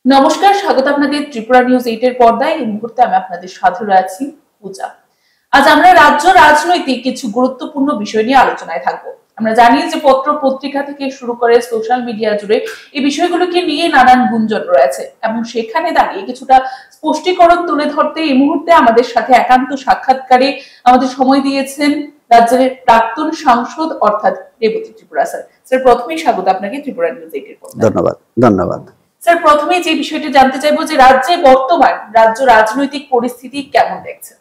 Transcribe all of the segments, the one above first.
নমস্কার, স্বাগত আপনাদের ত্রিপুরা নিউজ 8 এর পর্দায়। এই মুহূর্তে আমি আপনাদের সাথে আছি পূজা। আজ আমরা রাজ্য রাজনৈতিক কিছু গুরুত্বপূর্ণ বিষয় নিয়ে আলোচনায় থাকবো। আমরা জানি যে পত্র পত্রিকা থেকে শুরু করে সোশ্যাল মিডিয়া জুড়ে এই বিষয়গুলোকে নিয়ে নানান গুঞ্জন রয়েছে এবং সেখানে দাঁড়িয়ে কিছুটা স্পষ্টীকরণ তুলে ধরতে এই মুহূর্তে আমাদের সাথে একান্ত সাক্ষাৎকারে আমাদের সময় দিয়েছেন রাজ্যের প্রাক্তন সাংসদ অর্থাৎ রেবতী ত্রিপুরা স্যার। স্যার, প্রথমেই স্বাগত আপনাকে ত্রিপুরা নিউজ 8 এর পর্দায়। ধন্যবাদ। স্যার, প্রথমেই যে বিষয়টি জানতে চাইবো যে রাজ্যে বর্তমান রাজনৈতিক পরিস্থিতি কেমন দেখছেন?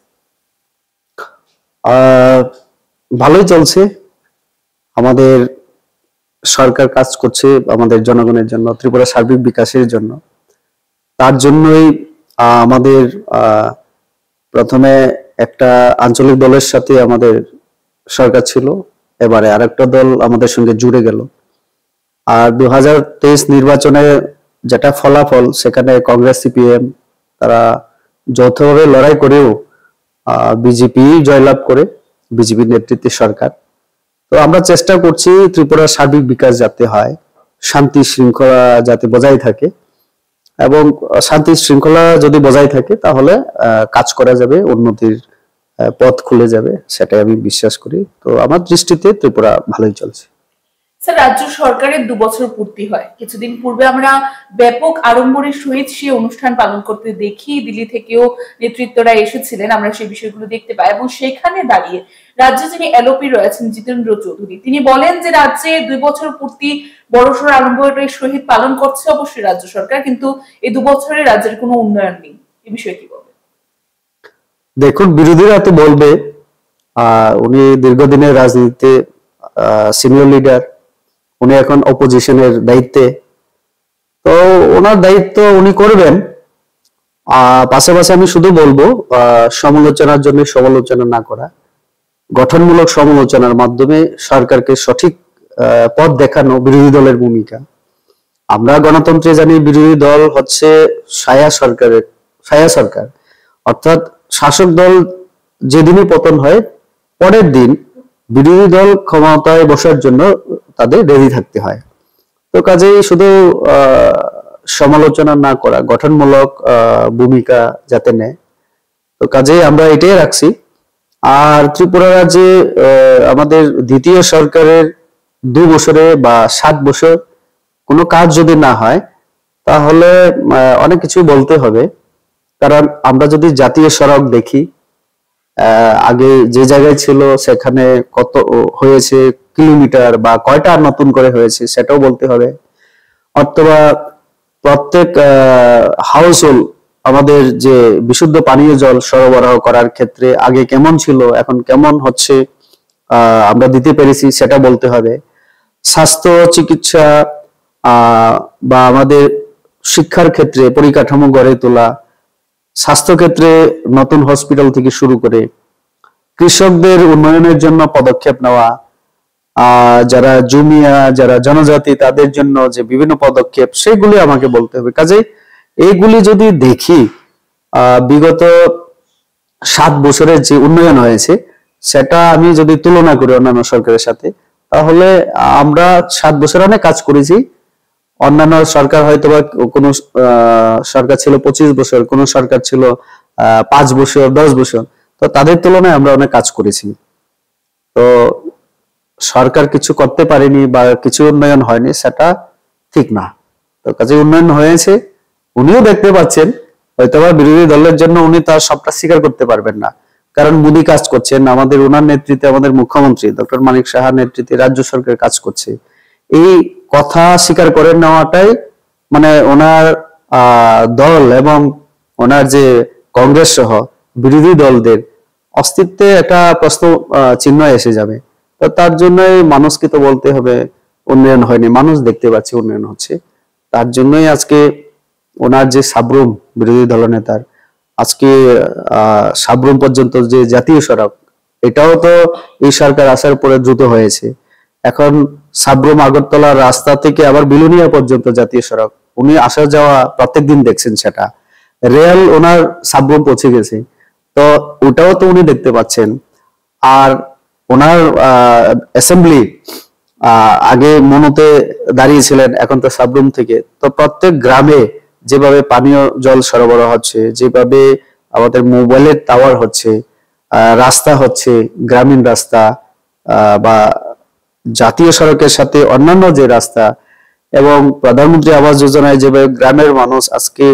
ভালোই চলছে। আমাদের সরকার কাজ করছে আমাদের জনগণের জন্য, ত্রিপুরা সার্বিক বিকাশের জন্য। তার জন্যই আমাদের প্রথমে একটা আঞ্চলিক দলের সাথে আমাদের সরকার ছিল, এবারে আরেকটা দল আমাদের সঙ্গে জুড়ে গেল। আর 2023 নির্বাচনে যেটা ফলাফল, সেখানে কংগ্রেস সিপিএম তারা যৌথভাবে লড়াই করেও বিজেপি জয়লাভ করে, বিজেপি নেতৃত্বের সরকার। তো আমরা চেষ্টা করছি ত্রিপুরার সার্বিক বিকাশ যাতে হয়, শান্তি শৃঙ্খলা যাতে বজায় থাকে, এবং শান্তি শৃঙ্খলা যদি বজায় থাকে তাহলে কাজ করা যাবে, উন্নতির পথ খুলে যাবে, সেটাই আমি বিশ্বাস করি। তো আমার দৃষ্টিতে ত্রিপুরা ভালোই চলছে। স্যার, রাজ্য সরকারের 2 বছর পূর্তি হয়। কিছুদিন পূর্বে আমরা ব্যাপক আড়ম্বরের সহিত সেই অনুষ্ঠান পালন করতে দেখি। দিল্লি থেকেও নেতৃত্বরা এসেছিলেন, আমরা সেই বিষয়গুলো দেখতে পাই। এবং সেখানে দাঁড়িয়ে রাজ্যে যিনি এলওপি রয়েছেন জিতেন্দ্র চৌধুরী, তিনি বলেন যে রাজ্যে 2 বছর পূর্তি বড়সড় আড়ম্বরের সহিত পালন করছে অবশ্যই রাজ্য সরকার, কিন্তু এই 2 বছরে রাজ্যের কোনো উন্নয়ন নেই। এই বিষয়ে কি বলবেন? দেখুন, বিরোধীরা তো বলবে, উনি দীর্ঘদিনের রাজনীতিতে সিনিয়র লিডার, উনি এখন অপোজিশনের দায়িত্বে, তো ওনার দায়িত্ব উনি করবেন। পাশাপাশি আমি শুধু বলবো, সমালোচনার জন্য সমালোচনা না করা, গঠনমূলক সমালোচনার মাধ্যমে সরকারকে সঠিক পথ দেখানো বিরোধী দলের ভূমিকা। আমরা গণতন্ত্রে জানি বিরোধী দল হচ্ছে ছায়া সরকার, অর্থাৎ শাসক দল যেদিনই পতন হয় পরের দিন বিরোধী দল ক্ষমতায় বসার জন্য তাদের রেডি থাকতে হয়। তো কাজেই শুধু সমালোচনা না করা, গঠনমূলক ভূমিকা যাতে নেয়, তো কাজেই আমরা এটাই রাখছি। আর ত্রিপুরা রাজ্যে আমাদের দ্বিতীয় সরকারের 2 বছরে বা 7 বছর কোনো কাজ যদি না হয় তাহলে অনেক কিছু বলতে হবে। কারণ আমরা যদি জাতীয় সড়ক দেখি, আগে যে জায়গায় ছিল সেখানে কত হয়েছে কিলোমিটার বা কয়টা নতুন করে হয়েছে সেটাও বলতে হবে। অথবা প্রত্যেক হাউস হোল্ড আমাদের যে বিশুদ্ধ পানীয় জল সরবরাহ করার ক্ষেত্রে আগে কেমন ছিল, এখন কেমন হচ্ছে আমরা দিতে পেরেছি সেটা বলতে হবে। স্বাস্থ্য চিকিৎসা বা আমাদের শিক্ষার ক্ষেত্রে পরিকাঠামো গড়ে তোলা, স্বাস্থ্য ক্ষেত্রে নতুন হসপিটাল থেকে শুরু করে কৃষকদের উন্নয়নের জন্য পদক্ষেপ নেওয়া, যারা জুমিয়া, যারা জনজাতি, তাদের জন্য যে বিভিন্ন পদক্ষেপ, সেগুলি আমাকে বলতে হবে। কাজে এইগুলি যদি দেখি, বিগত 7 বছরের যে উন্নয়ন হয়েছে সেটা আমি যদি তুলনা করি অন্যান্য সরকারের সাথে, তাহলে আমরা 7 বছর অনেক কাজ করেছি। অন্যান্য সরকার হয়তো বা কোনো সরকার ছিল 25 বছর, কোন সরকার ছিল 5 বছর, 10 বছর, তো তাদের তুলনায় আমরা অনেক কাজ করেছি। তো সরকার কিছু করতে পারেনি বা কিছু উন্নয়ন হয়নি সেটা ঠিক না। তো কাজে উন্নয়ন হয়েছে, উনিও দেখতে পাচ্ছেন। হয়তোবা বিরোধী দলের জন্য উনি তার সবটা স্বীকার করতে পারবেন না, কারণ মোদী কাজ করছেন, আমাদের ওনার নেতৃত্বে আমাদের মুখ্যমন্ত্রী ডক্টর মানিক সাহার নেতৃত্বে রাজ্য সরকার কাজ করছে। এই কথা স্বীকার করে নেওয়াটাই মানে ওনার দল এবং ওনার যে কংগ্রেস সহ বিরোধী দলদের অস্তিত্বে একটা প্রশ্ন চিহ্ন এসে যাবে। তো তার জন্যই মানুষকে তো বলতে হবে উন্নয়ন হয়নি, মানুষ দেখতে পাচ্ছে উন্নয়ন হচ্ছে। তার জন্যই আজকে ওনার যে সাবরুম, বিরোধী দলনেতার আজকে সাবরুম পর্যন্ত যে জাতীয় সড়ক, এটাও তো এই সরকার আসার পরে দ্রুত হয়েছে। এখন সাবরুম আগরতলার রাস্তা থেকে আবার বিলোনিয়া পর্যন্ত জাতীয় সড়ক, উনি আসা যাওয়া প্রত্যেকদিন দেখছেন, সেটা রেল ওনার সাবরুম পৌঁছে গেছে, তো ওটাও তো উনি দেখতে পাচ্ছেন। আর ওনার অ্যাসেম্বলি আগে মনোতে দাঁড়িয়েছিলেন, এখন তো সাবরুম থেকে, তো প্রত্যেক গ্রামে যেভাবে পানীয় জল সরবরাহ হচ্ছে, যেভাবে আমাদের মোবাইলের টাওয়ার হচ্ছে, রাস্তা হচ্ছে, গ্রামীণ রাস্তা বা জাতীয় সড়কের সাথে অন্যান্য যে রাস্তা, এবং প্রধানমন্ত্রী আবাস যোজনায় যেভাবে গ্রামের মানুষ আজকে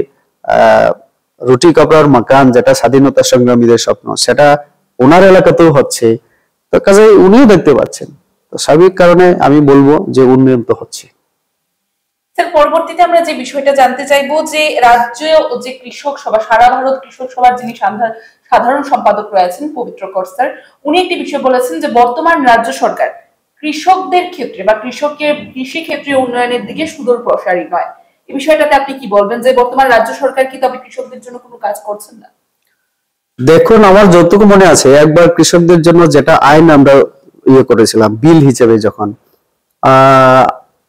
রুটি কাপড়ার মাকান, যেটা স্বাধীনতা সংগ্রামীদের স্বপ্ন, সেটা ওনার এলাকাতেও হচ্ছে। তো কাজে উনিও দেখতে পাচ্ছেন। তো স্বাভাবিক কারণে আমি বলবো যে উন্নয়ন তো হচ্ছে। স্যার, পরবর্তীতে আমরা যে বিষয়টা জানতে চাইবো যে রাজ্য যে কৃষক সভা, সারা ভারত কৃষক সভার যিনি সাধারণ সম্পাদক রয়েছেন পবিত্র কর স্যার, উনি একটি বিষয় বলেছেন যে বর্তমান রাজ্য সরকার কৃষকদের ক্ষেত্রে বা কৃষি ক্ষেত্রে উন্নয়নের দিকে সুদূর প্রসারী নয়। এই বিষয়টাতে আপনি কি বলবেন যে বর্তমান রাজ্য সরকার কি তবে কৃষকদের জন্য কোনো কাজ করছেন না? দেখুন, আমার যতটুকু মনে আছে, একবার কৃষকদের জন্য যেটা আইন আমরা করেছিলাম বিল হিসেবে, যখন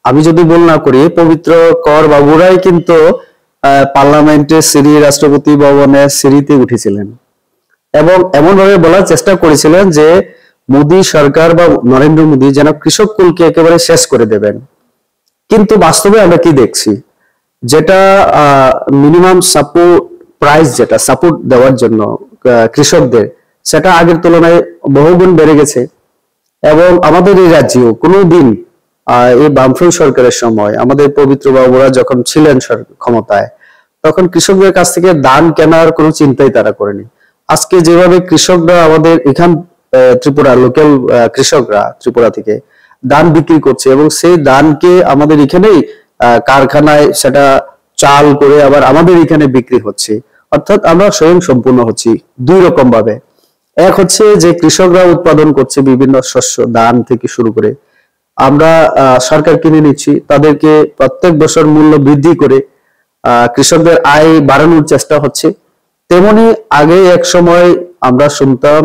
আমি যদি ভুল না করি, পবিত্র কর বাবুরাই কিন্তু পার্লামেন্টের সিঁড়ি, রাষ্ট্রপতি ভবনের সিঁড়িতে উঠেছিলেন এবং এমন ভাবে বলার চেষ্টা করেছিলেন যে মোদী সরকার বা নরেন্দ্র মোদী যেন কৃষক কুলকে একেবারে শেষ করে দেবেন। কিন্তু বাস্তবে আমরা কি দেখছি, যেটা মিনিমাম সাপোর্ট প্রাইস, যেটা সাপোর্ট দেওয়ার জন্য কৃষকদের, সেটা আগের তুলনায় বহুগুণ বেড়ে গেছে। এবং আমাদের এই রাজ্যেও কোনোদিন এই বামফ্রন্ট সরকারের সময় আমাদের পবিত্র বাবুরা যখন ছিলেন ক্ষমতায়, তখন কৃষকদের কাছ থেকে ধান কেনার কোনো চিন্তাই তারা করেনি। আজকে যেভাবে কৃষকরা আমাদের এখান ত্রিপুরা লোকাল কৃষকরা ত্রিপুরা থেকে ধান বিক্রি করছে এবং সেই ধানকে আমাদের এখানেই কারখানায় সেটা চাল করে আবার আমাদের এখানে বিক্রি হচ্ছে। অর্থাৎ আমরা স্বয়ং সম্পূর্ণ হচ্ছি দুই রকম ভাবে। এক হচ্ছে যে কৃষকরা উৎপাদন করছে বিভিন্ন শস্য, ধান থেকে শুরু করে, আমরা সরকার কিনে নিচ্ছি, তাদেরকে প্রত্যেক বছর মূল্য বৃদ্ধি করে কৃষকদের আয় বাড়ানোর চেষ্টা হচ্ছে। তেমনি আগে এক সময় আমরা শুনতাম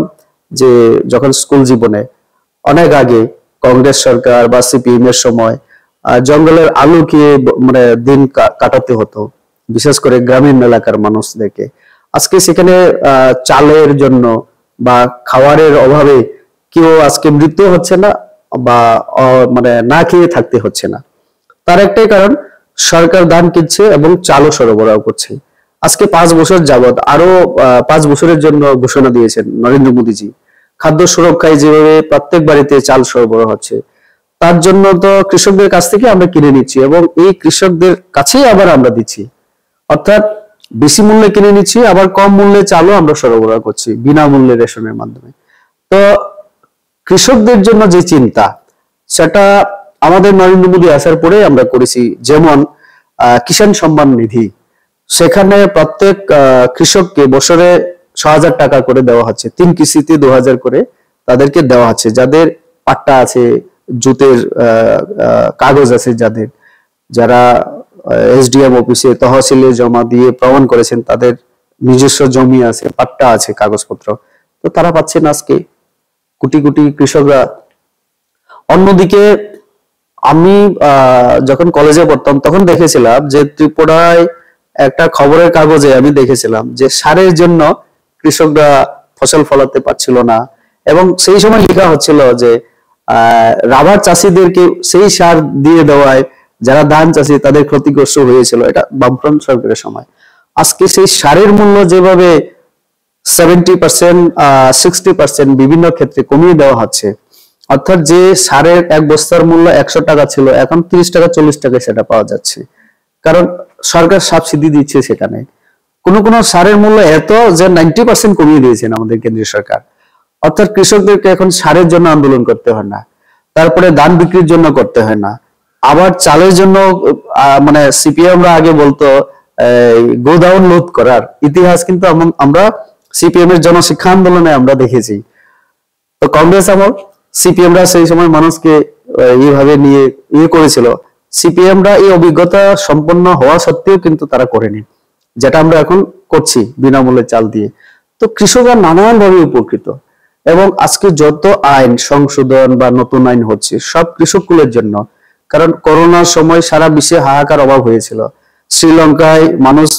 যে যখন স্কুল জীবনে অনেক আগে কংগ্রেস সরকার বা সিপিএম এর সময় জঙ্গলের আলু খেয়ে মানে দিন কাটাতে হতো, বিশেষ করে গ্রামীণ এলাকার মানুষদেরকে। আজকে সেখানে চালের জন্য বা খাবারের অভাবে কেউ আজকে মৃত্যু হচ্ছে না বা মানে না খেয়ে থাকতে হচ্ছে না। তার একটাই কারণ, সরকার ধান কিনছে এবং চালও সরবরাহ করছে। আজকে 5 বছর যাবত আরো 5 বছরের জন্য ঘোষণা দিয়েছেন নরেন্দ্র মোদীজি। খাদ্য সুরক্ষায় যেভাবে প্রত্যেক বাড়িতে চাল সরবরাহ হচ্ছে, তার জন্য তো কৃষকদের কাছ থেকে আমরা কিনে নিচ্ছি এবং এই কৃষকদের কাছেই আবার আমরা দিচ্ছি। অর্থাৎ বেশি মূল্যে কিনে নিচ্ছি, আবার কম মূল্যে চালও আমরা সরবরাহ করছি বিনামূল্যে রেশনের মাধ্যমে। তো কৃষকদের জন্য যে চিন্তা, সেটা আমাদের নরেন্দ্র মোদী আসার পরে আমরা করেছি। যেমন কিষাণ সম্মান নিধি, সেখানে প্রত্যেক কৃষককে বছরে 6,000 টাকা করে দেওয়া হচ্ছে, 3 কিস্তিতে 2,000 করে তাদেরকে দেওয়া হচ্ছে। যাদের পাট্টা আছে, জুতের কাগজ আছে, যারা এসডিএম অফিসে তহসিলে জমা দিয়ে প্রমাণ করেছেন তাদের নিজস্ব জমি আছে, পাট্টা আছে, কাগজপত্র, তো তারা পাচ্ছেন আজকে কোটি কোটি কৃষকরা। অন্যদিকে আমি যখন কলেজে পড়তাম তখন দেখেছিলাম যে ত্রিপুরায় একটা খবরের কাগজে আমি দেখেছিলাম যে সারের জন্য কৃষকরা ফসল ফলাতে পারছিল না, এবং সেই সময় লেখা হচ্ছিল যে রাবার চাষীদেরকে সেই সার দিয়ে দেওয়ায় যারা ধান চাষী তাদের ক্ষতিগ্রস্ত হয়েছিল। এটা বামফ্রন্ট সরকারের সময়। আজকে সেই সারের মূল্য যেভাবে 70%, 60% বিভিন্ন ক্ষেত্রে কমিয়ে দেওয়া হচ্ছে, অর্থাৎ যে সারের এক বস্তার মূল্য 100 টাকা ছিল, এখন 30 টাকা 40 টাকায় সেটা পাওয়া যাচ্ছে, কারণ সরকার সাবসিডি দিচ্ছে। সেখানে কোন সারের মূল্য এত যে 90% কমিয়ে দিয়েছেন আমাদের কেন্দ্রীয় সরকার। অর্থাৎ কৃষকদেরকে এখন সারের জন্য আন্দোলন করতে হয় না, তারপরে ধান বিক্রির জন্য করতে হয় না, আবার চালের জন্য মানে সিপিএমরা আগে বলতো গোডাউন লোড করার ইতিহাস কিন্তু আমরা সিপিএম এর জনশিক্ষা আন্দোলনে আমরা দেখেছি। তো কংগ্রেস আমল সিপিএমরা সেই সময় মানুষকে এইভাবে নিয়ে করেছিল। সিপিএমরা এই অভিজ্ঞতা সম্পন্ন হওয়া সত্ত্বেও কিন্তু তারা করেনি, যেটা আমরা এখন করছি বিনামূল্যে চাল দিয়ে। তো কৃষকরা নানানভাবে উপকৃত, এবং আজকে যত আইন সংশোধন বা নতুন আইন হচ্ছে সব কৃষককুলের জন্য। কারণ করোনার সময় সারা বিশ্বে হাহাকার অভাব হয়েছিল। শ্রীলঙ্কায় মানুষ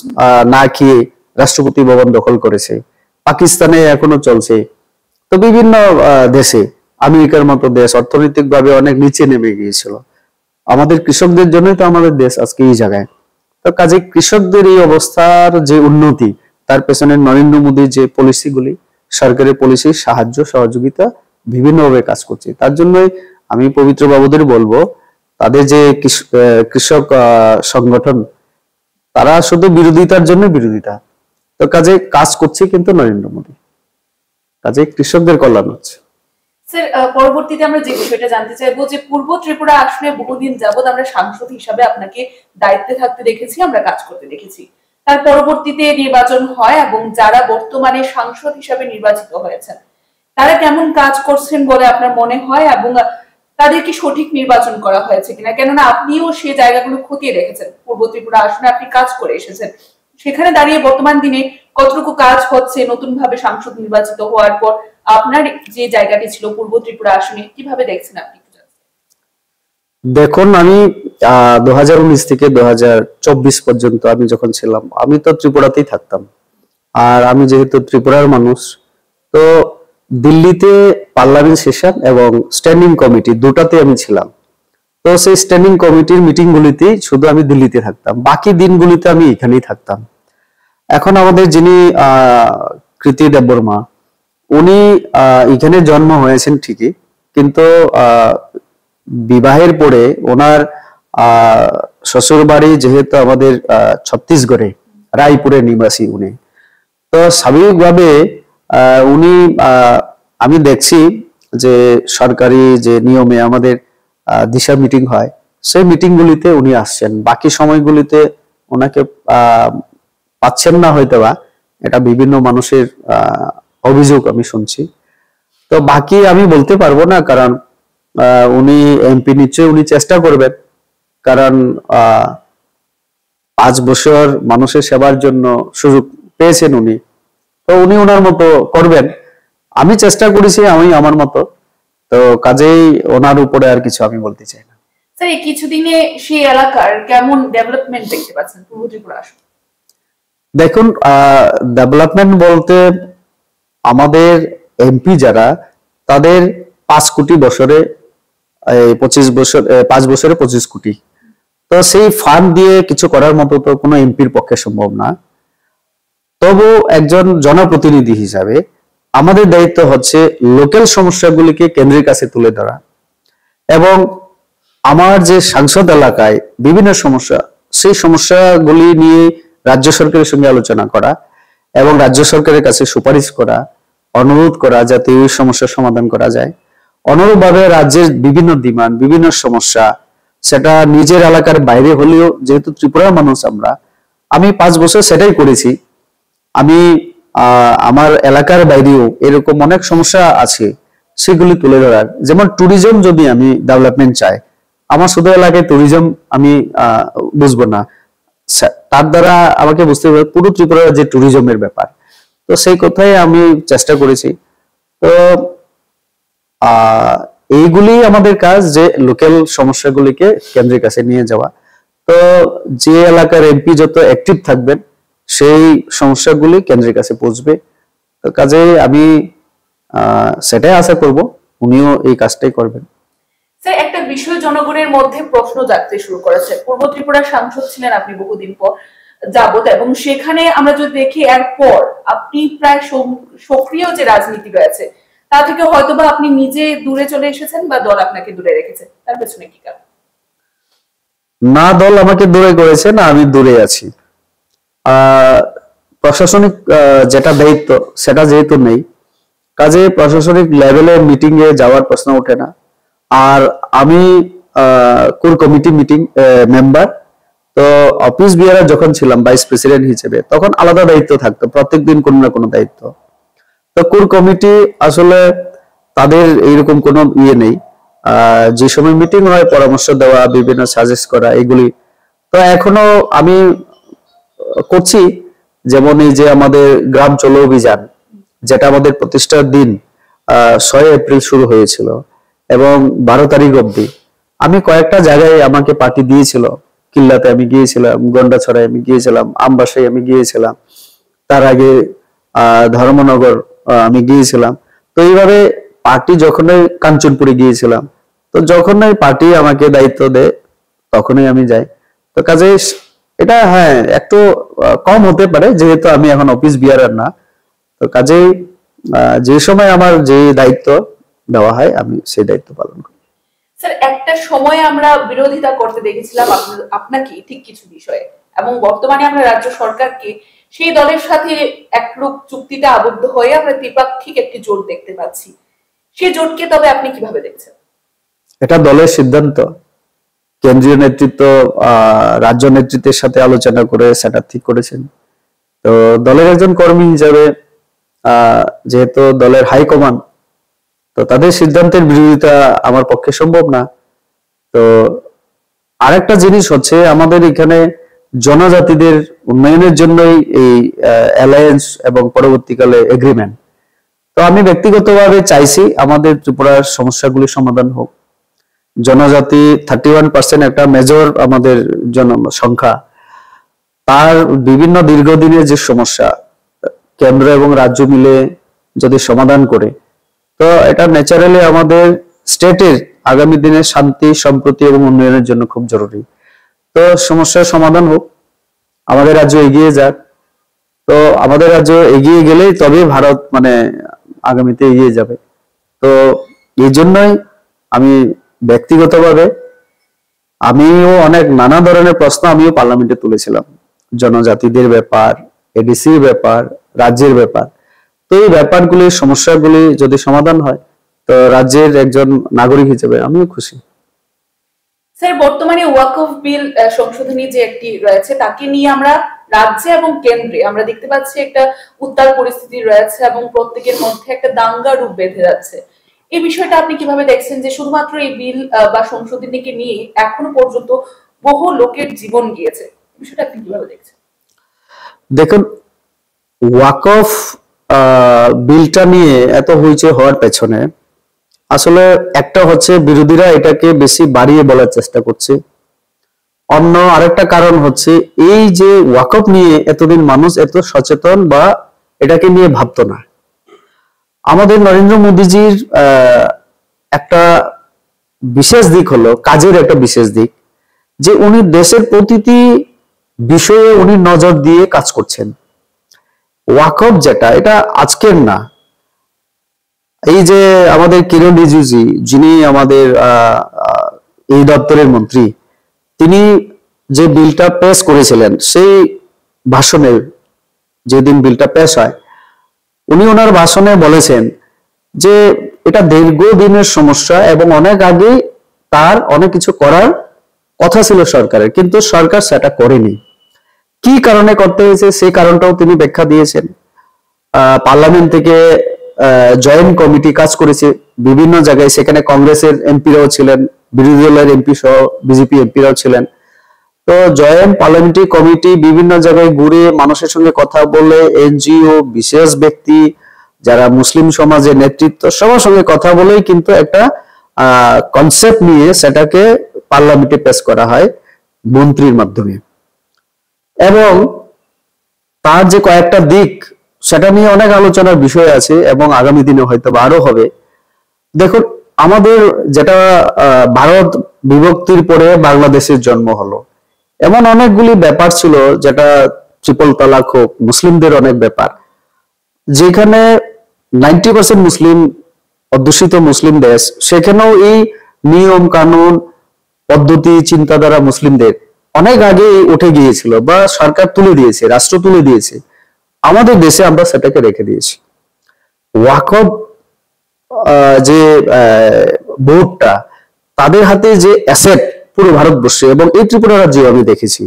না খেয়ে রাষ্ট্রপতি ভবন দখল করেছে, পাকিস্তানে এখনো চলছে। তো বিভিন্ন দেশে, আমেরিকার মতো দেশ অর্থনৈতিকভাবে অনেক নিচে নেমে গিয়েছিল। আমাদের কৃষকদের জন্যই তো আমাদের দেশ আজকে এই জায়গায়। তো কাজে কৃষকদের এই অবস্থার যে উন্নতি, তার পেছনে নরেন্দ্র মোদীর যে পলিসিগুলি, সরকারের পলিসি, সাহায্য সহযোগিতা বিভিন্নভাবে কাজ করছে। তার জন্যই আমি পবিত্র বাবুদের বলবো, তাদের যে কৃষক সংগঠন, তারা শুধু বিরোধিতার জন্য বিরোধিতা, তো কাজে কাজ করছে কিন্তু নরেন্দ্র মোদী, কাজে কৃষকদের কল্যাণ হচ্ছে। স্যার, পরবর্তীতে আমরা যে বিষয়টা জানতে চাইবো যে পূর্ব ত্রিপুরা আসনে বহুদিন যাবত আমরা সাংসদ হিসাবে আপনাকে দায়িত্বে থাকতে দেখেছি, আমরা কাজ করতে দেখেছি। তার পরবর্তীতে নির্বাচন হয় এবং যারা বর্তমানে সাংসদ হিসাবে নির্বাচিত হয়েছেন তারা কেমন কাজ করছেন বলে আপনার মনে হয়, এবং তাদের কি সঠিক নির্বাচন করা হয়েছে কিনা? কেননা আপনিও সেই জায়গাগুলো খতিয়ে রেখেছেন, পূর্ব ত্রিপুরা আসনে আপনি কাজ করে এসেছেন। সেখানে দাঁড়িয়ে বর্তমান দিনে কতটুকু কাজ হচ্ছে নতুন ভাবে সাংসদ নির্বাচিত হওয়ার পর, আপনার যে জায়গাটি ছিল পূর্ব ত্রিপুরা আসনে, কিভাবে দেখছেন আপনি? দেখুন, আমি 2019 থেকে 2024 পর্যন্ত আমি যখন ছিলাম, আমি তো ত্রিপুরাতেই থাকতাম। আর আমি যেহেতু ত্রিপুরার মানুষ, তো দিল্লিতে পার্লামেন্ট সেশন এবং স্ট্যান্ডিং কমিটি দুটাতে আমি ছিলাম। তো সেই স্ট্যান্ডিং কমিটির মিটিং গুলিতেই শুধু আমি দিল্লিতে থাকতাম, বাকি দিনগুলিতে আমি এখানেই থাকতাম। এখন আমাদের যিনি কৃতি দেববর্মা, উনি এখানে জন্ম হয়েছেন ঠিকই, কিন্তু বিবাহের পরে ওনার শ্বশুর বাড়ি যেহেতু আমাদের ছত্তিশগড়ে, রায়পুরের নিবাসী উনি, তো স্বাভাবিকভাবে উনি, আমি দেখছি যে সরকারি যে নিয়মে আমাদের দিশা মিটিং হয়, সেই মিটিং গুলিতে উনি আসছেন, বাকি সময়গুলিতে ওনাকে পাচ্ছেন না হয়তো বা, এটা বিভিন্ন মানুষের অভিযোগ আমি শুনছি। তো বাকি আমি বলতে পারবো না, কারণ উনি এমপি, নিশ্চয়ই উনি চেষ্টা করবেন, কারণ 5 বছর মানুষের সেবার জন্য সুযোগ পেয়েছেন উনি, তো উনি ওনার মতো করবেন। আমি চেষ্টা করেছি আমি আমার মতো, তো কাজেই ওনার উপরে আর কিছু আমি বলতে চাই না। স্যার, এই কিছুদিনে সেই এলাকার কেমন ডেভেলপমেন্ট দেখতে পাচ্ছেন পূর্ব ত্রিপুরা আসনে? দেখুন, ডেভেলপমেন্ট বলতে আমাদের এমপি যারা, তাদের 5 কোটি বছরে 25 বছর, 5 বছরে 25 কোটি, তো সেই ফান্ড দিয়ে কিছু করার মতো তো কোনো এমপির পক্ষে সম্ভব না। তবু একজন জনপ্রতিনিধি হিসাবে আমাদের দায়িত্ব হচ্ছে লোকাল সমস্যাগুলিকে কেন্দ্রের কাছে তুলে ধরা, এবং আমার যে সাংসদ এলাকায় বিভিন্ন সমস্যা, সেই সমস্যাগুলি নিয়ে রাজ্য সরকারের সঙ্গে আলোচনা করা এবং রাজ্য সরকারের কাছে সুপারিশ করা, অনুরোধ করা যাতে এই সমস্যার সমাধান করা যায়। অনুরূপভাবে রাজ্যের বিভিন্ন ডিমান্ড, বিভিন্ন সমস্যা, সেটা নিজের এলাকার বাইরে হলেও, যেহেতু ত্রিপুরার মানুষ আমরা, আমি 5 বছর সেটাই করেছি। আমি আমার এলাকার বাইরেও এরকম অনেক সমস্যা আছে, সেগুলি তুলে ধরার। যেমন ট্যুরিজম যদি আমি ডেভেলপমেন্ট চাই, আমার শুধু এলাকায় ট্যুরিজম আমি বুঝবো না, তার দ্বারা আমাকে বুঝতে হবে পুরো ত্রিপুরার যে ট্যুরিজমের ব্যাপার, তো সেই কথাই আমি চেষ্টা করেছি। তো এইগুলি আমাদের কাজ, যে লোকাল সমস্যাগুলিকে কেন্দ্রের কাছে নিয়ে যাওয়া। তো যে এলাকার এমপি যত অ্যাক্টিভ থাকবেন, সেই সমস্যাগুলি কেন্দ্রের কাছে পৌঁছবে। তো কাজে আমি সেটাই আশা করব উনিও এই কাজটাই করবেন। স্যার, একটা বিষয় জনগণের মধ্যে প্রশ্ন জাগতে শুরু করেছে। পূর্ব ত্রিপুরার সাংসদ ছিলেন আপনি বহুদিন পর যাবত, এবং সেখানে আমরা যদি দেখি এরপর আপনি প্রায় সক্রিয় যে রাজনীতি রয়েছে তা থেকে হয়তোবা আপনি নিজে দূরে চলে এসেছেন বা দল আপনাকে দূরে রেখেছে, তার পেছনে কি কারণ? না দল আমাকে দূরে করেছে, না আমি দূরে আছি। প্রশাসনিক যেটা দায়িত্ব সেটা যেহেতু নেই, কাজে প্রশাসনিক লেভেলে মিটিং এ যাওয়ার প্রশ্ন ওঠে না। আর আমি কোর কমিটি মিটিং মেম্বার, তো অফিস বিয়ারা যখন ছিলাম ভাইস প্রেসিডেন্ট হিসেবে, তখন আলাদা দায়িত্ব থাকতো, প্রত্যেকদিন কোনো না কোনো দায়িত্ব। তো কোর কমিটি আসলে তাদের এইরকম কোনো ইয়ে নেই, যে সময় মিটিং হয় পরামর্শ দেওয়া, বিভিন্ন সাজেস্ট করা, এগুলি তো এখনো আমি করছি। যেমন এই যে আমাদের গ্রাম চলো অভিযান, যেটা আমাদের প্রতিষ্ঠার দিন 6 এপ্রিল শুরু হয়েছিল এবং 12 তারিখ অব্দি আমি কয়েকটা জায়গায় আমাকে পার্টি দিয়েছিল। কিল্লাতে আমি গিয়েছিলাম, গন্ডাছড়ায় আমি গিয়েছিলাম, আমবাসায় আমি গিয়েছিলাম, তার আগে ধর্মনগর আমি গিয়েছিলাম। তো এইভাবে পার্টি যখনই, কাঞ্চনপুরে গিয়েছিলাম, তো যখনই পার্টি আমাকে দায়িত্ব দেয় তখনই আমি যাই। তো কাজে এটা হ্যাঁ একটু কম হতে পারে, যেহেতু আমি এখন অফিস বিয়ারার না। তো কাজেই যে সময় আমার যে দায়িত্ব দেওয়া হয় আমি সেই দায়িত্ব পালন করি। স্যার, একটা সময় আমরা বিরোধিতা করতে দেখেছিলাম আপনাকে ঠিক কিছু বিষয়ে, এবং বর্তমানে আমরা রাজ্য সরকারকে সেই দলের সাথে একরূপ চুক্তিতে আবদ্ধ হয়ে আমরা ত্রিপাক্ষিক একটি জোট দেখতে পাচ্ছি। সেই জোটকে তবে আপনি কিভাবে দেখছেন? এটা দলের সিদ্ধান্ত। কেন্দ্রীয় নেতৃত্ব রাজ্য নেতৃত্বের সাথে আলোচনা করে সেটা ঠিক করেছেন। তো দলের একজন কর্মী হিসাবে যেহেতু দলের হাইকমান্ড, তো তাদের সিদ্ধান্তের বিরোধিতা আমার পক্ষে সম্ভব না। তো আরেকটা জিনিস হচ্ছে, আমাদের এখানে জনজাতিদের উন্নয়নের জন্যই এই অ্যালায়েন্স এবং পরবর্তীকালে এগ্রিমেন্ট। তো আমি ব্যক্তিগতভাবে চাইছি আমাদের ত্রিপুরার সমস্যাগুলি সমাধান হোক। জনজাতি 31% একটা মেজর আমাদের জনসংখ্যা, তার বিভিন্ন দীর্ঘদিনের যে সমস্যা কেন্দ্র এবং রাজ্য মিলে যদি সমাধান করে, তো এটা ন্যাচারালি আমাদের স্টেটের আগামী দিনে শান্তি, সম্প্রীতি এবং উন্নয়নের জন্য খুব জরুরি। তো সমস্যার সমাধান হোক, আমাদের রাজ্য এগিয়ে যাক। তো আমাদের রাজ্য এগিয়ে গেলেই তবে ভারত মানে আগামীতে এগিয়ে যাবে। তো এই জন্যই আমি ব্যক্তিগতভাবে আমিও অনেক নানা ধরনের প্রশ্ন আমিও পার্লামেন্টে তুলেছিলাম, জনজাতিদের ব্যাপার, এডিসির ব্যাপার, রাজ্যের ব্যাপার। তো এই ব্যাপারগুলি, সমস্যাগুলি যদি সমাধান হয়, তো রাজ্যের একজন নাগরিক হিসেবে আমিও খুশি। স্যার, বর্তমানে ওয়াকফ বিল সংশোধনী যে একটি রয়েছে, তাকে নিয়ে আমরা রাজ্যে এবং কেন্দ্রে আমরা দেখতে পাচ্ছি একটা উত্তাল পরিস্থিতি রয়েছে এবং প্রত্যেকের মধ্যে একটা দাঙ্গা রূপ বেঁধে যাচ্ছে। এই বিষয়টা আপনি কিভাবে দেখছেন, যে শুধুমাত্র এই বিল বা সংশোধনীকে নিয়ে এখনো পর্যন্ত বহু লোকের জীবন গিয়েছে, বিষয়টা আপনি কিভাবে দেখছেন? দেখুন, ওয়াকফ বিলটা নিয়ে এত হইচই হওয়ার পেছনে আসলে একটা হচ্ছে বিরোধীরা এটাকে বেশি বাড়িয়ে বলার চেষ্টা করছে। অন্য আরেকটা কারণ হচ্ছে এই যে ওয়াকফ নিয়ে এতদিন মানুষ এত সচেতন বা এটাকে নিয়ে ভাবতো না। আমাদের নরেন্দ্র মোদীজির একটা বিশেষ দিক হলো, কাজের একটা বিশেষ দিক, যে উনি দেশের প্রতিটি বিষয়ে উনি নজর দিয়ে কাজ করছেন। ওয়াকফ যেটা, এটা আজকের না। এই যে আমাদের কিরণ রিজিজু, যিনি আমাদের এই দপ্তরের মন্ত্রী, তিনি যে বিলটা পেশ করেছিলেন, সেই ভাষণে, যেদিন বিলটা পেশ হয়, উনি ওনার ভাষণে বলেছেন যে এটা দীর্ঘদিনের সমস্যা এবং অনেক আগে তার অনেক কিছু করার কথা ছিল সরকারের, কিন্তু সরকার সেটা করেনি। কি কারণে করতে হয়েছে সেই কারণটাও তিনি ব্যাখ্যা দিয়েছেন। পার্লামেন্ট থেকে জয়েন্ট কমিটি কাজ করেছে বিভিন্ন জায়গায়, সেখানে কংগ্রেসের এমপিরাও ছিলেন, বিরোধী দলের এমপি সহ বিজেপি এমপিরাও ছিলেন। তো জয়েন্ট পার্লামেন্টারি কমিটি বিভিন্ন জায়গায় ঘুরে মানুষের সঙ্গে কথা বলে, এনজিও, বিশেষ ব্যক্তি, যারা মুসলিম সমাজের নেতৃত্ব, সবার সঙ্গে কথা বলেই কিন্তু একটা কনসেপ্ট নিয়ে সেটাকে পার্লামেন্টে পেশ করা হয় মন্ত্রীর মাধ্যমে। এবং তার যে কয়েকটা দিক, সেটা নিয়ে অনেক আলোচনার বিষয় আছে এবং আগামী দিনে হয়তো আরো হবে। দেখুন, আমাদের যেটা ভারত বিভক্তির পরে বাংলাদেশের জন্ম হলো, এমন অনেকগুলি ব্যাপার ছিল, যেটা ট্রিপল তালাক হোক, মুসলিমদের অনেক ব্যাপার, যেখানে 90% মুসলিম অধ্যুষিত মুসলিম দেশ, সেখানেও এই নিয়ম কানুন পদ্ধতি চিন্তাধারা মুসলিমদের অনেক আগে উঠে গিয়েছিল বা সরকার তুলে দিয়েছে, রাষ্ট্র তুলে দিয়েছে। আমাদের দেশে আমরা সেটাকে রেখে দিয়েছি। ওয়াকফ যে বোর্ডটা, তাদের হাতে যে অ্যাসেট পুরো ভারতবর্ষে এবং এই ত্রিপুরা রাজ্যে আমি দেখেছি,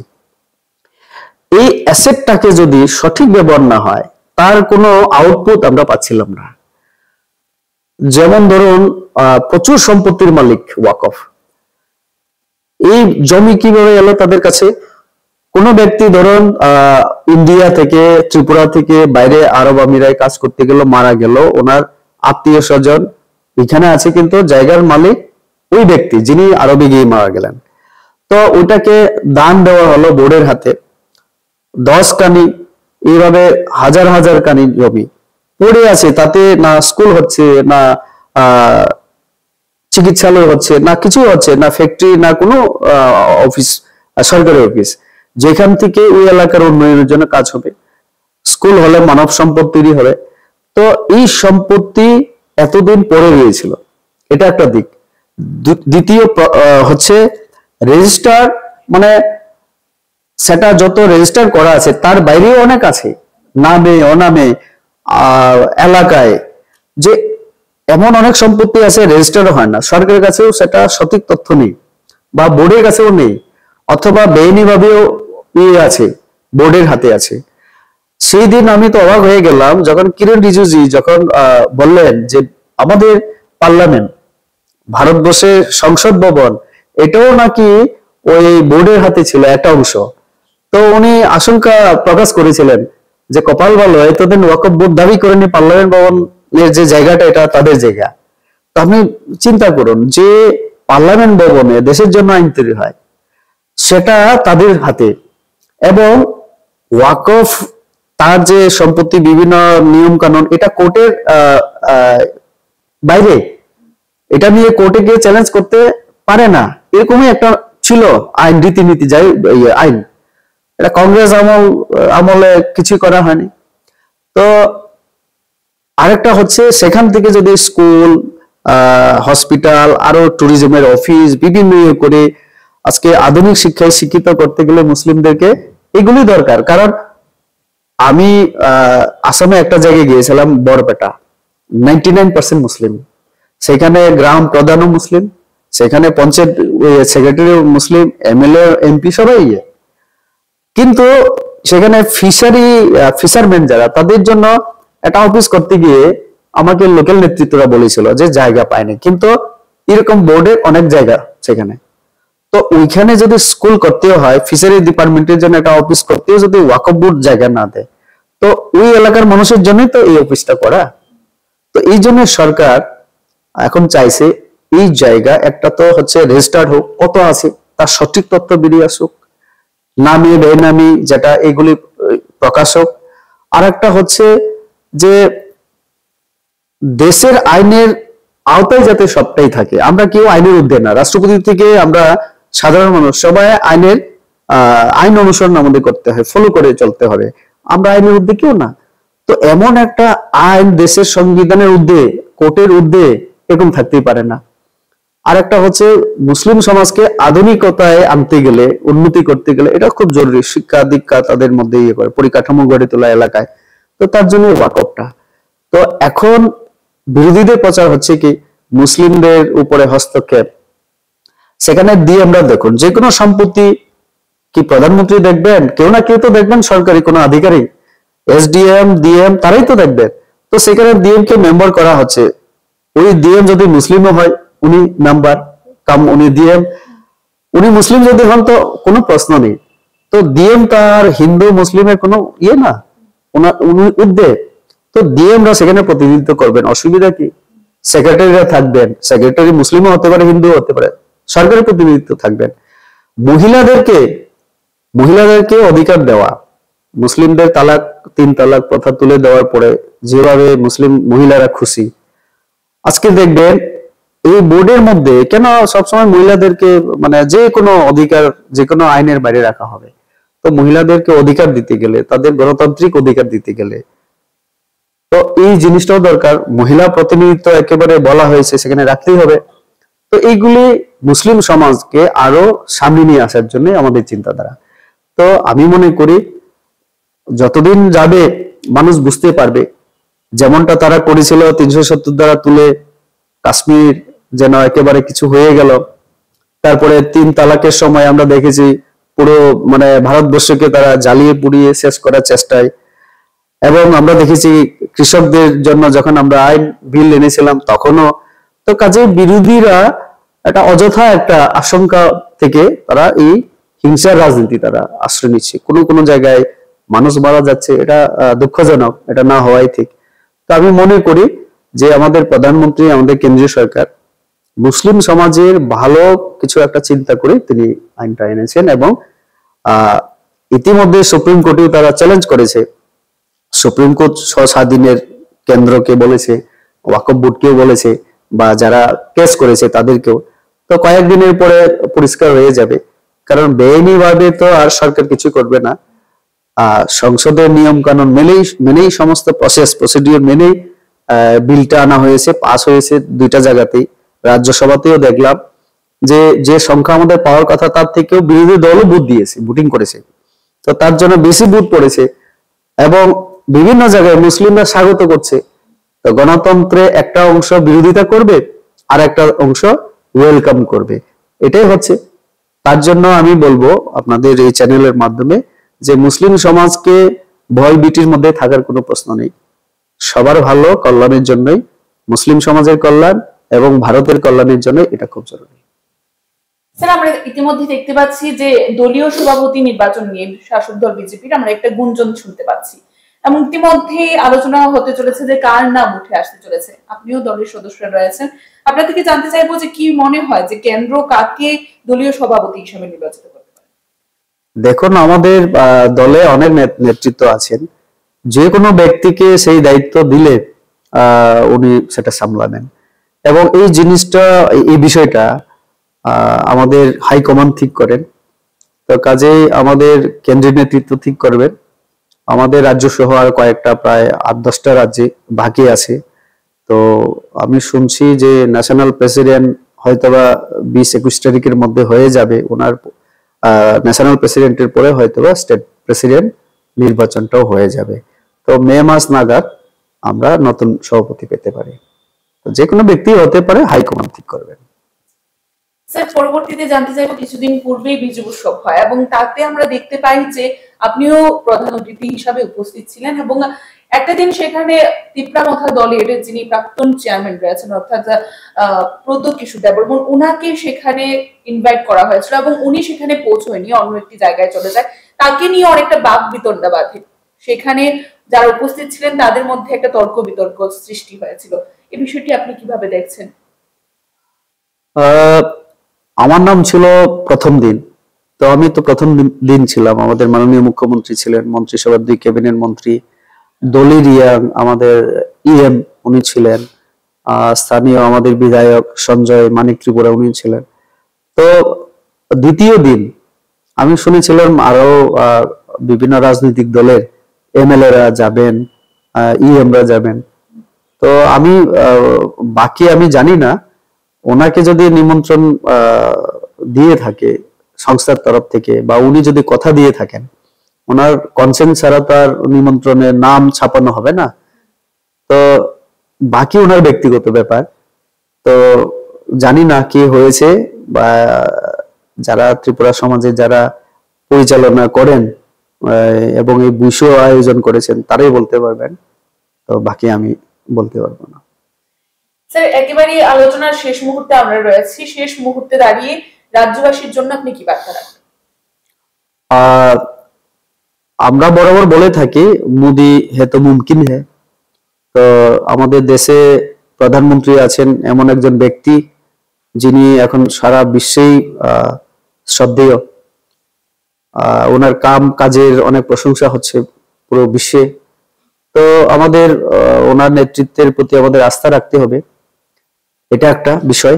এই অ্যাসেটটাকে যদি সঠিক ব্যবহার না হয়, তার কোনো আউটপুট আমরা পাচ্ছিলাম না। যেমন ধরুন, প্রচুর সম্পত্তির মালিক ওয়াকফ। এই জমি কিভাবে এলো তাদের কাছে? কোন ব্যক্তি ধরুন ইন্ডিয়া থেকে, ত্রিপুরা থেকে বাইরে আরব আমিরায় কাজ করতে গেল, মারা গেল, ওনার আত্মীয় স্বজন এখানে আছে, কিন্তু জায়গার মালিক ওই ব্যক্তি যিনি আরবে গিয়ে মারা গেলেন। তো ওইটাকে দান দেওয়া হলো বোর্ডের হাতে। 10 কানি, এইভাবে হাজার হাজার কানি জমি পড়ে আছে, তাতে না স্কুল হচ্ছে, না চিকিৎসালয় হচ্ছে, না কিছু হচ্ছে, না ফ্যাক্টরি, না কোনো অফিস, সরকারি অফিস। যেখান থেকে ওই এলাকার উন্নয়নের জন্য কাজ হবে, স্কুল হলে মানব সম্পদ তৈরি হবে। তো এই সম্পত্তি এতদিন পড়ে গিয়েছিল, এটা একটা দিক। দ্বিতীয় হচ্ছে রেজিস্টার, মানে সেটা যত রেজিস্টার করা আছে তার বাইরেও অনেক আছে, নামে অনামে এলাকায়, যে এমন অনেক সম্পত্তি আছে রেজিস্টার হয় না, সরকারের কাছেও সেটা সঠিক তথ্য নেই বা বোর্ডের কাছেও নেই, অথবা বেআইনি ভাবেও আছে, বোর্ডের হাতে আছে। সেই দিন আমি তো অবাক হয়ে গেলাম যখন কিরণ রিজিজু যখন বললেন যে আমাদের পার্লামেন্ট, ভারতবর্ষের সংসদ ভবন, এটাও নাকি ওই বোর্ডের হাতে ছিল একটা অংশ। তো উনি আশঙ্কা প্রকাশ করেছিলেন যে কপাল ভালো, এতদিন ওয়াকফ বোর্ড দাবি করেনি পার্লামেন্ট ভবনের যে জায়গাটা এটা তাদের জায়গা। তো আপনি চিন্তা করুন যে পার্লামেন্ট ভবনে দেশের জন্য আইন তৈরি হয়, সেটা তাদের হাতে, এবং ওয়াকফ তার যে সম্পত্তি বিভিন্ন নিয়ম কানুন, এটা কোর্টের বাইরে, এটা নিয়ে কোর্টে গিয়ে চ্যালেঞ্জ করতে পারে না, এরকমই একটা ছিল আইন, রীতিনীতি, যাই আইন। এটা কংগ্রেস আমলে কিছু করা হয়নি। তো আরেকটা হচ্ছে সেখান থেকে যদি স্কুল, হসপিটাল, আরো ট্যুরিজমের অফিস বিভিন্ন করে আজকে আধুনিক শিক্ষায় শিক্ষিত করতে গেলে মুসলিমদেরকে এগুলি দরকার। কারণ আমি আসামে একটা জায়গায় গিয়েছিলাম, বরপেটা, 99% মুসলিম, সেখানে গ্রাম প্রধানও মুসলিম, সেখানে পঞ্চায়েত সেক্রেটারিও মুসলিম, এমএলএ এমপি সবাই। কিন্তু সেখানে ফিশারম্যান যারা, তাদের জন্য একটা অফিস করতে গিয়ে আমাকে লোকাল নেতৃত্বরা বলেছিল যে জায়গা পায়নি, কিন্তু এরকম বোর্ডের অনেক জায়গা সেখানে। তো ওইখানে যদি স্কুল করতেও হয়, ফিশারি ডিপার্টমেন্টের জন্য একটা অফিস করতেও যদি ওয়াকফ বোর্ড জায়গা না দেয়, তো ওই এলাকার মানুষের জন্যই তো এই অফিসটা করা। তো এই জন্য সরকার এখন চাইছে এই জায়গা একটা তো হচ্ছে রেজিস্টার্ড হোক, কত আছে তার সঠিক তথ্য বেরিয়ে আসুক, নামি বেনামি যেটা এগুলি প্রকাশ হোক। আর একটা হচ্ছে যে দেশের আইনের আওতায় যাতে সবটাই থাকে, আমরা কেউ আইনের ঊর্ধ্বে না, রাষ্ট্রপতি থেকে আমরা সাধারণ মানুষ সবাই আইন অনুসরণ আমাদের করতে হয়, ফলো করে চলতে হবে, আমরা আইনের ঊর্ধ্বে কেউ না। তো এমন একটা আইন দেশের সংবিধানের ঊর্ধ্বে, কোর্টের ঊর্ধ্বে এরকম থাকতেই পারে না। আর একটা হচ্ছে মুসলিম সমাজকে আধুনিকতায় আনতে গেলে, উন্নতি করতে গেলে, এটা খুব জরুরি, শিক্ষা দীক্ষা তাদের মধ্যে ইয়ে করে, পরিকাঠামো গড়ে তোলা এলাকায়। তো তার জন্য ওয়াকফটা। তো এখন বিরোধীদের প্রচার হচ্ছে কি মুসলিমদের উপরে হস্তক্ষেপ, সেখানে দিয়ে আমরা দেখুন যে কোনো সম্পত্তি কি প্রধানমন্ত্রী দেখবেন, কেউ না কেউ তো দেখবেন, সরকারি কোনো আধিকারিক, এসডিএম ডিএম তারাই তো দেখবেন। তো সেখানে ডিএম কে মেম্বার করা হচ্ছে, ওই ডিএম যদি মুসলিমও হয় উনি মেম্বার উনি ডিএম, উনি মুসলিম যদি হন তো কোনো প্রশ্ন নেই। তো ডিএম তার হিন্দু মুসলিমের কোনো ইয়ে না, উনি ঊর্ধ্বে। তো ডিএমরা সেখানে প্রতিনিধিত্ব করবেন, অসুবিধা কি? সেক্রেটারিরা থাকবেন, সেক্রেটারি মুসলিমও হতে পারে, হিন্দুও হতে পারে, সরকারি প্রতিনিধিত্ব থাকবেন। মহিলাদেরকে অধিকার দেওয়া, মুসলিমদের 3 তালাক প্রথা তুলে দেওয়ার পরে যেভাবে মুসলিম মহিলারা খুশি, আজকে দেখবেন এই বোর্ডের মধ্যে কেন সবসময় মহিলাদেরকে মানে যে কোনো অধিকার, যে কোনো আইনের বাইরে রাখা হবে? তো মহিলাদেরকে অধিকার দিতে গেলে, তাদের গণতান্ত্রিক অধিকার দিতে গেলে তো এই জিনিসটাও দরকার, মহিলা প্রতিনিধিত্ব একেবারে বলা হয়েছে সেখানে রাখতেই হবে। তো এইগুলি মুসলিম সমাজকে আরো সামনে নিয়ে আসার জন্য আমাদের চিন্তাধারা। তো আমি মনে করি যতদিন যাবে মানুষ বুঝতে পারবে, যেমনটা তারা করেছিল 370 ধারা তুলে কাশ্মীর যেন একেবারে কিছু হয়ে গেল, তারপরে 3 তালাকের সময় আমরা দেখেছি পুরো মানে ভারতবর্ষকে তারা জ্বালিয়ে পুড়িয়ে শেষ করার চেষ্টায়, এবং আমরা দেখেছি কৃষকদের জন্য যখন আমরা আইন বিল এনেছিলাম তখনও। তো কাজে বিরোধীরা একটা অযথা একটা আশঙ্কা থেকে তারা এই হিংসার রাজনীতি তারা আশ্রয় নিচ্ছে, কোনো জায়গায় মানুষ মারা যাচ্ছে, এটা দুঃখজনক, এটা না হওয়াই ঠিক। তো আমি মনে করি যে আমাদের প্রধানমন্ত্রী, আমাদের কেন্দ্রীয় সরকার মুসলিম সমাজের ভালো কিছু একটা চিন্তা করে তিনি আইনটা এনেছেন, এবং ইতিমধ্যে সুপ্রিম কোর্টেও তারা চ্যালেঞ্জ করেছে, সুপ্রিম কোর্ট 6-7 দিনের কেন্দ্রকে বলেছে, ওয়াকফ বোর্ডকেও বলেছে, বা যারা কেস করেছে তাদেরকেও। তো কয়েকদিনের পরে পরিষ্কার হয়ে যাবে, কারণ বেআইনি ভাবে তো আর সরকার কিছু করবে না। সংসদের নিয়ম কানুন মেনেই সমস্ত প্রসিডিউর মেনেই বিলটা আনা হয়েছে, পাস হয়েছে দুইটা জায়গাতেই। রাজ্যসভাতেও দেখলাম যে যে সংখ্যা আমাদের পাওয়ার কথা তার থেকেও বিরোধী দলও ভোট দিয়েছে, ভোটিং করেছে, তো তার জন্য বেশি ভোট পড়েছে এবং বিভিন্ন জায়গায় মুসলিমরা স্বাগত করছে। তো গণতন্ত্রে একটা অংশ বিরোধিতা করবে আর একটা অংশ ওয়েলকাম করবে, এটাই হচ্ছে। তার জন্য আমি বলবো আপনাদের এই চ্যানেলের মাধ্যমে যে মুসলিম সমাজকে ভয় ভীতির মধ্যে থাকার কোনো প্রশ্ন নেই। সবার ভালো কল্যাণের জন্যই, মুসলিম সমাজের কল্যাণ এবং ভারতের কল্যাণের জন্য এটা খুব জরুরি। স্যার, আমরা ইতিমধ্যে দেখতে পাচ্ছি যে দলীয় সভাপতি নির্বাচন নিয়ে শাসক দল বিজেপির আমরা একটা গুঞ্জন শুনতে পাচ্ছি এবং ইতিমধ্যে আলোচনা হতে চলেছে যে কার নাম উঠে আসতে চলেছে। আপনিও দলের সদস্য রয়েছেন, আপনার থেকে জানতে চাইবো যে কি মনে হয় যে কেন্দ্র কাকে দলীয় সভাপতি হিসেবে নির্বাচিত করতে পারে? দেখুন, আমাদের দলে অনেক নেতৃত্ব আছেন, যে কোনো ব্যক্তিকে সেই দায়িত্ব দিলে উনি সেটা সামলাবেন এবং এই জিনিসটা, এই বিষয়টা আমাদের হাইকমান্ড ঠিক করেন। তো কাজেই আমাদের কেন্দ্রীয় নেতৃত্ব ঠিক করবেন। আমাদের রাজ্য সহ আর কয়েকটা প্রায় 8-10টা রাজ্যে বাকি আছে। তো আমি শুনছি যে ন্যাশনাল প্রেসিডেন্ট হয়তোবা 20-21 তারিখের মধ্যে হয়ে যাবে। ওনার ন্যাশনাল প্রেসিডেন্টের পরে হয়তোবা স্টেট প্রেসিডেন্ট নির্বাচনটাও হয়ে যাবে। তো মে মাস নাগাদ আমরা নতুন সভাপতি পেতে পারি। তো যে কোনো ব্যক্তি হতে পারে, হাইকমান্ড ঠিক করবেন। স্যার, পরবর্তীতে জানতে চাইবো, কিছুদিন পূর্বেই বিজু উৎসব হয় এবং তাতে আমরা দেখতে পাই যে আপনিও প্রধান অতিথি হিসাবে উপস্থিত ছিলেন এবং একটা দিন সেখানে তিপ্রামথা দলের যিনি প্রাক্তন চেয়ারম্যান রয়েছেন অর্থাৎ প্রদ্যোৎ কিশোর দেববর্মন, ওনাকে সেখানে ইনভাইট করা হয়েছিল এবং উনি সেখানে পৌঁছয়নি, অন্য একটি জায়গায় চলে যায়। তাকে নিয়ে অনেকটা বাক বিতণ্ডা বাধে, সেখানে যারা উপস্থিত ছিলেন তাদের মধ্যে একটা তর্ক বিতর্ক সৃষ্টি হয়েছিল। এই বিষয়টি আপনি কিভাবে দেখছেন? আমার নাম ছিল প্রথম দিন, তো আমি তো প্রথম দিন ছিলাম। আমাদের মাননীয় মুখ্যমন্ত্রী ছিলেন, মন্ত্রিসভার 2 ক্যাবিনেট মন্ত্রী, দলের আমাদের ইএম উনি ছিলেন, স্থানীয় আমাদের বিধায়ক সঞ্জয় মানিক ত্রিপুরা উনি ছিলেন। তো দ্বিতীয় দিন আমি শুনেছিলাম আরো বিভিন্ন রাজনৈতিক দলের এমএলএরা যাবেন, ইএমরা যাবেন। তো আমি বাকি আমি জানি না, ওনাকে যদি নিমন্ত্রণ দিয়ে থাকে সংস্থার তরফ থেকে বা উনি যদি কথা দিয়ে থাকেন, ওনার কনসেন্ট ছাড়া তার নিমন্ত্রণের নাম ছাপানো হবে না। তো বাকি ওনার ব্যক্তিগত ব্যাপার। তো জানি না কি হয়েছে, বা যারা ত্রিপুরা সমাজে যারা পরিচালনা করেন এবং এই বিষয় আয়োজন করেছেন তারাই বলতে পারবেন। তো বাকি আমি বলতে পারবো না। স্যার, একেবারে আলোচনার শেষ মুহূর্তে আমরা রয়েছি, শেষ মুহূর্তে দাঁড়িয়ে রাজ্যবাসীর জন্য আপনি কি বার্তা রাখবেন? আমরা বরাবর বলে থাকি মোদি হে তো মুমকিন হে। তো আমাদের দেশে প্রধানমন্ত্রী আছেন এমন একজন ব্যক্তি যিনি এখন সারা বিশ্বেই শ্রদ্ধেয়। ওনার কাম কাজের অনেক প্রশংসা হচ্ছে পুরো বিশ্বে। তো আমাদের ওনার নেতৃত্বের প্রতি আমাদের আস্থা রাখতে হবে, এটা একটা বিষয়।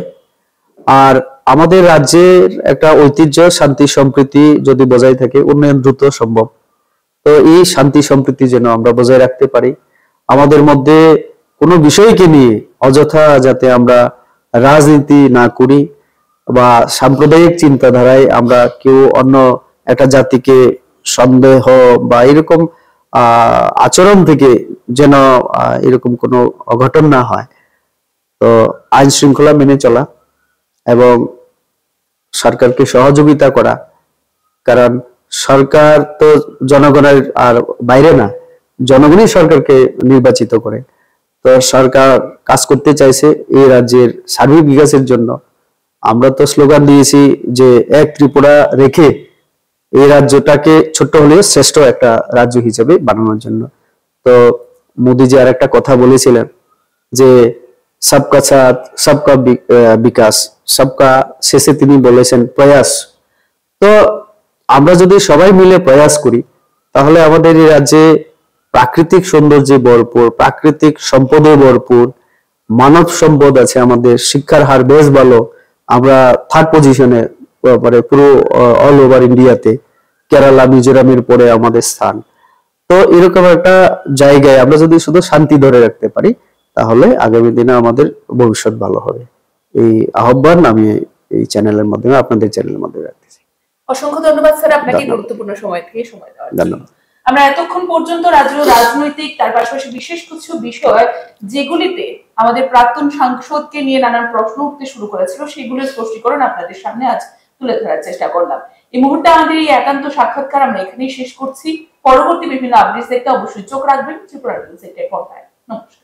আর আমাদের রাজ্যের একটা ঐতিহ্য, শান্তি সম্প্রীতি যদি বজায় থাকে, উন্নয়ন দ্রুত সম্ভব। তো এই শান্তি সম্প্রীতি যেন আমরা বজায় রাখতে পারি। আমাদের মধ্যে কোনো বিষয়কে নিয়ে অযথা যাতে আমরা রাজনীতি না করি বা সাম্প্রদায়িক চিন্তাধারায় আমরা কেউ অন্য একটা জাতিকে সন্দেহ বা এরকম আচরণ থেকে যেন এরকম কোনো অঘটন না হয়। তো আইন শৃঙ্খলা মেনে চলা এবং সরকারকে সহযোগিতা করা, কারণ সরকার তো জনগণের আর বাইরে না, জনগণই সরকারকে নির্বাচিত করে। তো সরকার কাজ করতে চাইছে এই রাজ্যের সার্বিক বিকাশের জন্য। আমরা তো স্লোগান দিয়েছি যে এক ত্রিপুরা রেখে এই রাজ্যটাকে ছোট্ট হলেও শ্রেষ্ঠ একটা রাজ্য হিসেবে বানানোর জন্য। তো মোদিজি আর একটা কথা বলেছিলেন যে সবকা সাথ সবকা বিকাশ, সবকা শেষে তিনি বলেছেন প্রয়াস। তো আমরা যদি সবাই মিলে প্রয়াস করি তাহলে আমাদের এই রাজ্যে প্রাকৃতিক সৌন্দর্যে ভরপুর, প্রাকৃতিক সম্পদে ভরপুর, মানব সম্পদ আছে, আমাদের শিক্ষার হার বেশ ভালো, আমরা 3rd পজিশনে মানে পুরো অল ওভার ইন্ডিয়াতে, কেরালা মিজোরামের পরে আমাদের স্থান। তো এরকম একটা জায়গায় আমরা যদি শুধু শান্তি ধরে রাখতে পারি, তাহলে আগামী দিনে আমাদের ভবিষ্যৎ ভালো হবে। এই আহ্বান আমি এই চ্যানেলের মাধ্যমে, আপনাদের চ্যানেলের মাধ্যমে রাখতেছি। অসংখ্য ধন্যবাদ স্যার আপনাকে গুরুত্বপূর্ণ সময় থেকে সময় দেওয়ার জন্য। ধন্যবাদ। আমরা এতক্ষণ পর্যন্ত রাজনৈতিক তার পাশাপাশি বিশেষ কিছু বিষয় যেগুলিতে আমাদের প্রাক্তন সাংসদকে নিয়ে নানান প্রশ্ন উঠতে শুরু করেছিল, সেগুলোর স্পষ্টীকরণ আপনাদের সামনে আজ তুলে ধরার চেষ্টা করলাম। এই মুহূর্তে আমাদের এই একান্ত সাক্ষাৎকার আমরা এখানেই শেষ করছি। পরবর্তী বিভিন্ন আপডেটস দেখতে অবশ্যই চোখ রাখবেন ত্রিপুরা নিউজ 8 এর পর্দায়। নমস্কার।